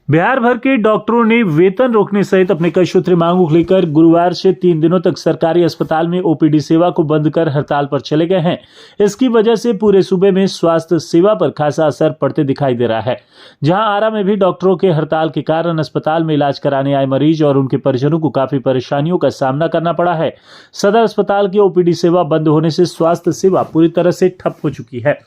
बिहार भर के डॉक्टरों ने वेतन रोकने सहित अपने कई सूत्री मांगों को लेकर गुरुवार से 3 दिनों तक सरकारी अस्पताल में ओपीडी सेवा को बंद कर हड़ताल पर चले गए हैं। इसकी वजह से पूरे सूबे में स्वास्थ्य सेवा पर खासा असर पड़ते दिखाई दे रहा है। जहां आरा में भी डॉक्टरों के हड़ताल के कारण अस्पताल में इलाज कराने आए मरीज और उनके परिजनों को काफी परेशानियों का सामना करना पड़ा है। सदर अस्पताल की ओपीडी सेवा बंद होने से स्वास्थ्य सेवा पूरी तरह से ठप हो चुकी है।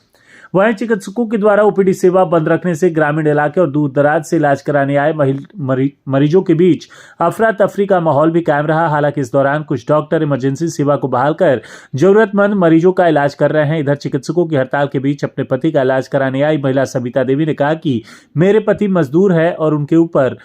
वहीं चिकित्सकों के द्वारा ओपीडी सेवा बंद रखने से ग्रामीण इलाके और दूर दराज से इलाज कराने आए मरीजों के बीच अफरा तफरी का माहौल भी कायम रहा। हालांकि इस दौरान कुछ डॉक्टर इमरजेंसी सेवा को बहाल कर जरूरतमंद मरीजों का इलाज कर रहे हैं। इधर चिकित्सकों की हड़ताल के बीच अपने पति का इलाज कराने आई महिला सबिता देवी ने कहा कि मेरे पति मजदूर है और उनके ऊपर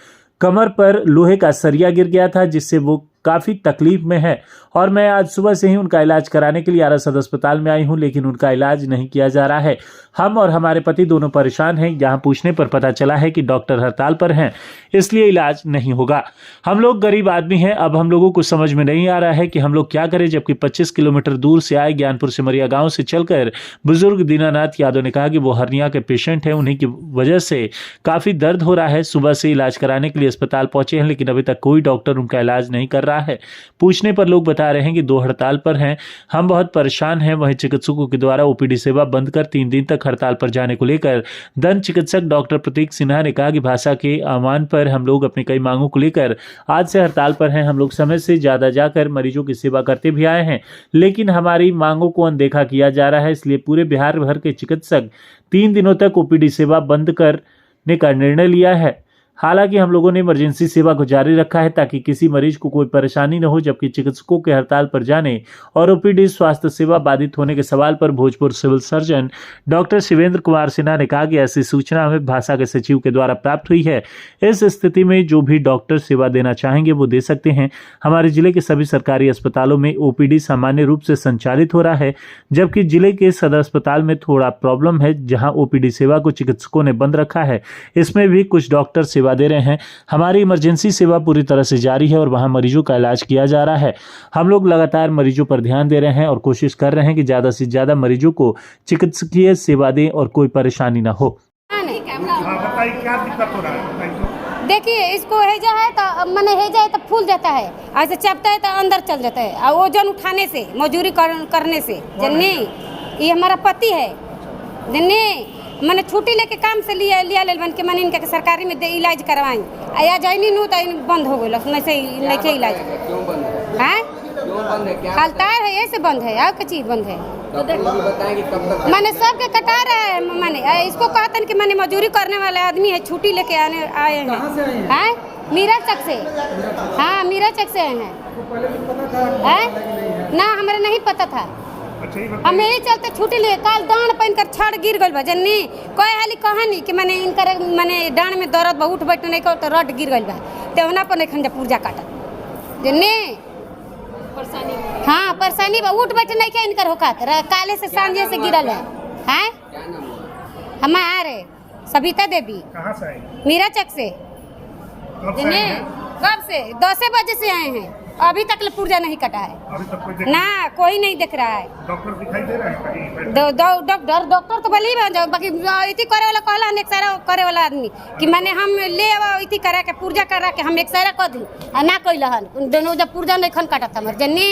कमर पर लोहे का सरिया गिर गया था, जिससे वो काफी तकलीफ में है और मैं आज सुबह से ही उनका इलाज कराने के लिए आरा सदर अस्पताल में आई हूं, लेकिन उनका इलाज नहीं किया जा रहा है। हम और हमारे पति दोनों परेशान हैं। यहाँ पूछने पर पता चला है कि डॉक्टर हड़ताल पर हैं, इसलिए इलाज नहीं होगा। हम लोग गरीब आदमी हैं। अब हम लोगों को समझ में नहीं आ रहा है कि हम लोग क्या करें, जबकि 25 किलोमीटर दूर से आए ज्ञानपुर सिमरिया गाँव से चलकर बुजुर्ग दीनानाथ यादव ने कहा कि वो हर्निया के पेशेंट हैं, उन्हीं की वजह से काफी दर्द हो रहा है। सुबह से इलाज कराने के लिए अस्पताल पहुंचे हैं, लेकिन अभी तक कोई डॉक्टर उनका इलाज नहीं कर रहा है। पूछने पर लोग बता रहे हैं कि 2 हड़ताल पर हैं, हम बहुत परेशान हैं। वहीं चिकित्सकों के द्वारा ओपीडी सेवा बंद कर 3 दिन तक हड़ताल पर जाने को लेकर दंत चिकित्सक डॉक्टर प्रतीक सिन्हा ने कहा कि भाषा के आह्वान पर हम लोग अपनी कई मांगों को लेकर आज से हड़ताल पर हैं। हम लोग समय से ज्यादा जाकर मरीजों की सेवा करते भी आए हैं, लेकिन हमारी मांगों को अनदेखा किया जा रहा है। इसलिए पूरे बिहार भर के चिकित्सक 3 दिनों तक ओपीडी सेवा बंद करने का निर्णय लिया है। हालांकि हम लोगों ने इमरजेंसी सेवा को जारी रखा है ताकि किसी मरीज को कोई परेशानी न हो, जबकि चिकित्सकों के हड़ताल पर जाने और ओपीडी स्वास्थ्य सेवा बाधित होने के सवाल पर Bhojpur civil surgeon doctor Shivendra Kumar Sinha ने कहा कि ऐसी सूचना हमें भाषा के सचिव के द्वारा प्राप्त हुई है। इस स्थिति में जो भी डॉक्टर सेवा देना चाहेंगे वो दे सकते हैं। हमारे जिले के सभी सरकारी अस्पतालों में ओपीडी सामान्य रूप से संचालित हो रहा है, जबकि जिले के सदर अस्पताल में थोड़ा प्रॉब्लम है, जहाँ ओपीडी सेवा को चिकित्सकों ने बंद रखा है। इसमें भी कुछ डॉक्टर सेवा दे रहे हैं। हमारी इमरजेंसी सेवा पूरी तरह से जारी है और वहां मरीजों का इलाज किया जा रहा है। हम लोग लगातार मरीजों पर ध्यान दे रहे हैं और कोशिश कर रहे हैं कि ज्यादा से ज्यादा मरीजों को चिकित्सकीय सेवा दें और कोई परेशानी ना हो। बताइए क्या दिक्कत हो रहा है? देखिए, इसको हेजा है तो मैंने हेजा है तो फूल जाता है, ऐसे चपता है तो अंदर चल जाता है। और वजन उठाने से, मजदूरी करने से, जन्नी ये हमारा पति है, जन्नी मैंने छुट्टी लेके काम से लिया ले बन के मैंने इनके सरकारी में इलाज करवाई। आया जाइनी नू तो बंद हो गई, नहीं के इलाज है, हड़ताल है, ऐसे बंद है। और क्या चीज बंद है? मैंने सबके कटा रहा है। मैंने इसको कहते कि मैंने मजदूरी करने वाले आदमी है, छुट्टी लेके आए हैं मीरा चक से। हाँ, मीरा चक से हैं। ना हमें नहीं पता था। हम यही चलते छुट्टी लिए। काल दान पहन कर छड़ गिर गई बा, जन्नी कोई हाली कहानी कि मैंने इनकर मैंने डांड में दर्द बा, उठ बैठ नहीं कर तो रट गिर गई बा, तेवना पर नहीं खंजा पूजा काटा, जन्नी परेशानी। हाँ, परेशानी बा, उठ बैठ नहीं क्या इनकर होका काले से सांझे से गिरल है। हैं हमारे सबिता देवी। कहाँ से आई? मीरा चक से। जन्नी कब से? 10 बजे से आए हैं, अभी तक पुर्जा नहीं कटा है। अभी तक कोई नहीं देख रहा है। डॉक्टर दिखाई दे रहा है? डॉक्टर तो बली बन जाओ, बाकी इति करे वाला कहला एक्सरा करे वाला आदमी कि मैंने हम ले इति करा के पुर्जा करा के हम एक्सरा कर दी ना कोई लहन दोनों जब पुर्जा नहीं खन काटा था। जन्नी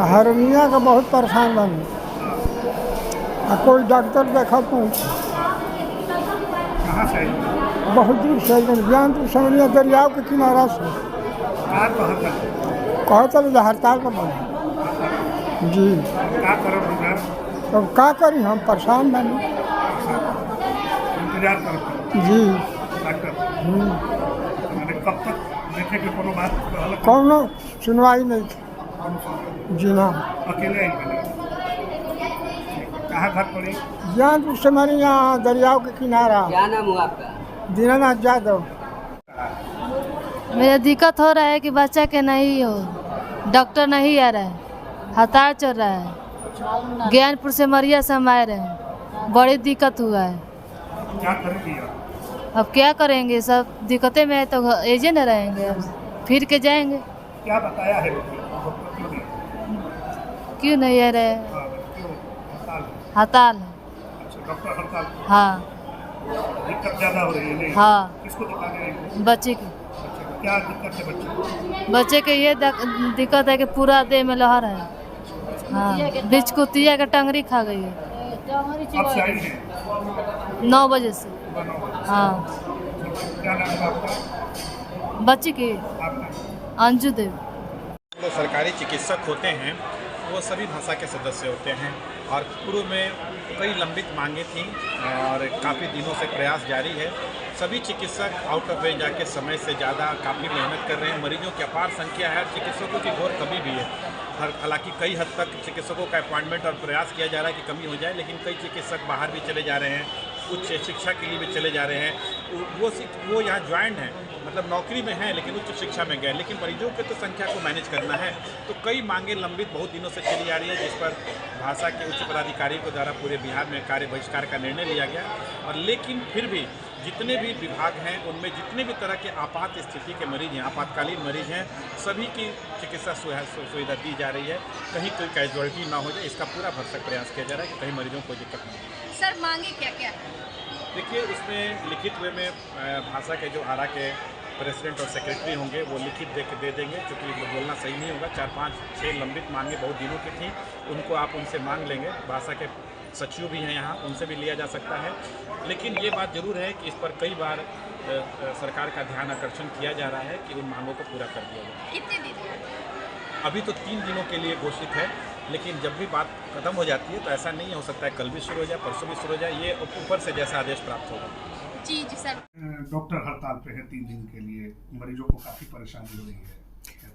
हरनिया का बहुत परेशान बन, कोई डॉक्टर देखा तो कहाँ से आई? बहुत दूर से ज्ञानपुर सिमरिया दरियाव के किनारा से। कहा चलो हड़ताल पर बने जी। क्या करो तो क्या करी, हम परेशान बने इंतजार करो जी। कब तक देखे कि कोनो बात कौनो सुनवाई नहीं थी जी। ना अकेले आई? कहाँ घर पड़ी? ज्ञानपुर सिमरिया दरियाव के किनारा। क्या नाम हुआ आपका? दीनानाथ यादव। मेरा दिक्कत हो रहा है कि बच्चा के नहीं हो, डॉक्टर नहीं आ रहा है, हड़ताल चल रहा है। ज्ञानपुर से मरिया से हम आए रहे, बड़ी दिक्कत हुआ है। क्या करेंगे? अब क्या करेंगे, सब दिक्कतें में है तो एजे न रहेंगे, अब फिर के जाएंगे। क्या बताया है? क्यों नहीं आ रहे? हड़ताल है। डॉक्टर हड़ताल? हाँ। दिक्कत ज़्यादा हो रही है नहीं? हाँ किसको दिक्कत है? बच्चे की। अच्छा, क्या दिक्कत है बच्चे को? बच्चे के ये दिक्कत है कि पूरा देह में लहर है। हाँ बीच कुतिया का टंगरी खा गई है अब से आई है 9 बजे से। हाँ क्या नाम है आपका? बच्चे की आपका अंजू देवी। जो सरकारी चिकित्सक होते हैं वो सभी भाषा के सदस्य होते हैं और पूर्व में कई लंबित मांगें थीं और काफ़ी दिनों से प्रयास जारी है। सभी चिकित्सक आउट ऑफ रेंज आके समय से ज़्यादा काफ़ी मेहनत कर रहे हैं। मरीजों की अपार संख्या है, चिकित्सकों की घोर कमी भी है। हालांकि कई हद तक चिकित्सकों का अपॉइंटमेंट और प्रयास किया जा रहा है कि कमी हो जाए, लेकिन कई चिकित्सक बाहर भी चले जा रहे हैं, उच्च शिक्षा के लिए भी चले जा रहे हैं। वो यहाँ ज्वाइंट हैं, मतलब नौकरी में हैं लेकिन उच्च शिक्षा में गए, लेकिन मरीजों के तो संख्या को मैनेज करना है। तो कई मांगें लंबित बहुत दिनों से चली आ रही है, जिस पर भाषा के उच्च पदाधिकारियों के द्वारा पूरे बिहार में कार्य बहिष्कार का निर्णय लिया गया। और लेकिन फिर भी जितने भी विभाग हैं उनमें जितने भी तरह के आपात स्थिति के मरीज हैं, आपातकालीन मरीज हैं, सभी की चिकित्सा सुविधा दी जा रही है। कहीं कोई कैजुअलिटी ना हो जाए, इसका पूरा भरसक प्रयास किया जा रहा है कि कहीं मरीजों को दिक्कत नहीं हो। सर मांगे क्या क्या है? देखिए, इसमें लिखित वे में भाषा के जो आरा के प्रेसिडेंट और सेक्रेटरी होंगे वो लिखित दे देंगे, क्योंकि बोलना सही नहीं होगा। 4, 5, 6 लंबित मांगे बहुत दिनों की थी, उनको आप उनसे मांग लेंगे। भाषा के सचिव भी हैं यहाँ, उनसे भी लिया जा सकता है। लेकिन ये बात जरूर है कि इस पर कई बार सरकार का ध्यान आकर्षण किया जा रहा है कि उन मांगों को पूरा कर दिया जाए। कितने दिन? अभी तो 3 दिनों के लिए घोषित है, लेकिन जब भी बात खत्म हो जाती है तो ऐसा नहीं हो सकता है कल भी शुरू हो जाए, परसों भी शुरू हो जाए, ये ऊपर से जैसा आदेश प्राप्त होगा। जी सर। डॉक्टर हड़ताल पे है 3 दिन के लिए, मरीजों को काफ़ी परेशानी हो रही है।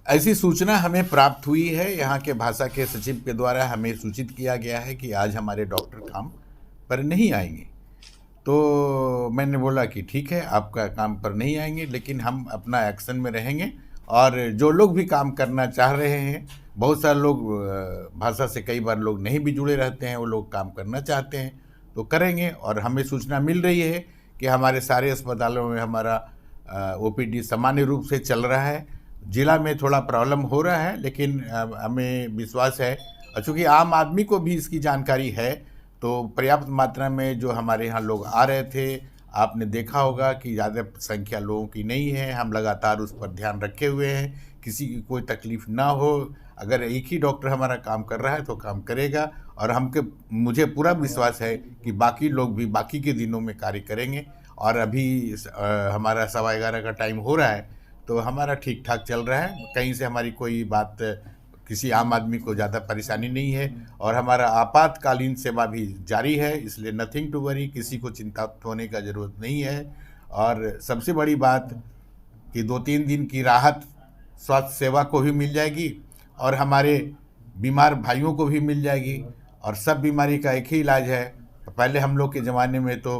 ऐसी सूचना हमें प्राप्त हुई है, यहाँ के भाषा के सचिव के द्वारा हमें सूचित किया गया है कि आज हमारे डॉक्टर काम पर नहीं आएंगे। तो मैंने बोला कि ठीक है, आपका काम पर नहीं आएंगे, लेकिन हम अपना एक्शन में रहेंगे। और जो लोग भी काम करना चाह रहे हैं, बहुत सारे लोग भाषा से कई बार लोग नहीं भी जुड़े रहते हैं, वो लोग काम करना चाहते हैं तो करेंगे। और हमें सूचना मिल रही है कि हमारे सारे अस्पतालों में हमारा OPD सामान्य रूप से चल रहा है। ज़िला में थोड़ा प्रॉब्लम हो रहा है, लेकिन हमें विश्वास है, चूँकि आम आदमी को भी इसकी जानकारी है, तो पर्याप्त मात्रा में जो हमारे यहाँ लोग आ रहे थे, आपने देखा होगा कि ज़्यादा संख्या लोगों की नहीं है। हम लगातार उस पर ध्यान रखे हुए हैं, किसी की कोई तकलीफ़ ना हो। अगर एक ही डॉक्टर हमारा काम कर रहा है तो काम करेगा, और मुझे पूरा विश्वास है कि बाकी लोग भी बाकी के दिनों में कार्य करेंगे। और अभी हमारा 11:15 का टाइम हो रहा है, तो हमारा ठीक ठाक चल रहा है। कहीं से हमारी कोई बात किसी आम आदमी को ज़्यादा परेशानी नहीं है, और हमारा आपातकालीन सेवा भी जारी है, इसलिए नथिंग टू वरी, किसी को चिंतित होने का ज़रूरत नहीं है। और सबसे बड़ी बात कि 2-3 दिन की राहत स्वास्थ्य सेवा को भी मिल जाएगी और हमारे बीमार भाइयों को भी मिल जाएगी। और सब बीमारी का एक ही इलाज है। पहले हम लोग के ज़माने में तो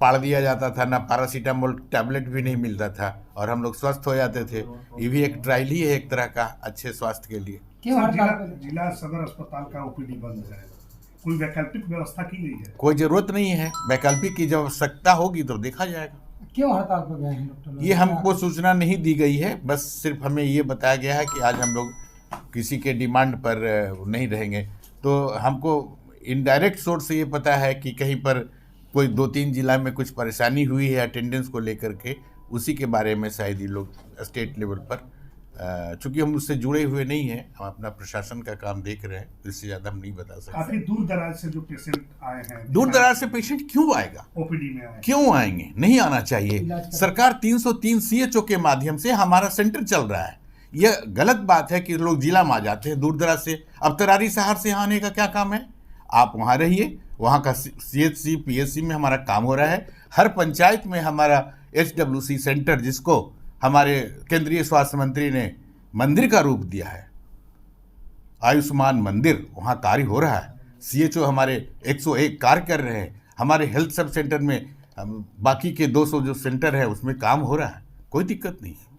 पाड़ दिया जाता था, ना पैरासीटामोल टैबलेट भी नहीं मिलता था, और हम लोग स्वस्थ हो जाते थे। ये भी एक ट्रायल ही है एक तरह का अच्छे स्वास्थ्य के लिए। जिला सदर अस्पताल का OPD बंद है, कोई वैकल्पिक व्यवस्था की गई है? कोई ज़रूरत नहीं है, वैकल्पिक की जब आवश्यकता होगी तो देखा जाएगा। क्यों हड़ताल पर गए हैं डॉक्टर? ये हमको सूचना नहीं दी गई है, बस सिर्फ हमें ये बताया गया है कि आज हम लोग किसी के डिमांड पर नहीं रहेंगे। तो हमको इनडायरेक्ट सोर्स से ये पता है कि कहीं पर कोई 2-3 जिला में कुछ परेशानी हुई है अटेंडेंस को लेकर के, उसी के बारे में शायद ये लोग स्टेट लेवल पर, चूँकि हम उससे जुड़े हुए नहीं हैं, हम अपना प्रशासन का काम देख रहे हैं, इससे ज़्यादा हम नहीं बता सकते। काफी दूर दराज से जो पेशेंट आए हैं, दूर दराज से पेशेंट क्यों आएगा? OPD में आए, क्यों आएंगे? नहीं आना चाहिए। सरकार 303 CHO के माध्यम से हमारा सेंटर चल रहा है। यह गलत बात है कि लोग जिला में आ जाते हैं दूर दराज से। अब तरारी शहर से यहाँ आने का क्या काम है? आप वहाँ रहिए, वहाँ का CHC PSC में हमारा काम हो रहा है। हर पंचायत में हमारा HWC सेंटर, जिसको हमारे केंद्रीय स्वास्थ्य मंत्री ने मंदिर का रूप दिया है, आयुष्मान मंदिर, वहाँ कार्य हो रहा है। CHO हमारे 101 कार्य कर रहे हैं। हमारे हेल्थ सब सेंटर में बाकी के 200 जो सेंटर है उसमें काम हो रहा है, कोई दिक्कत नहीं है।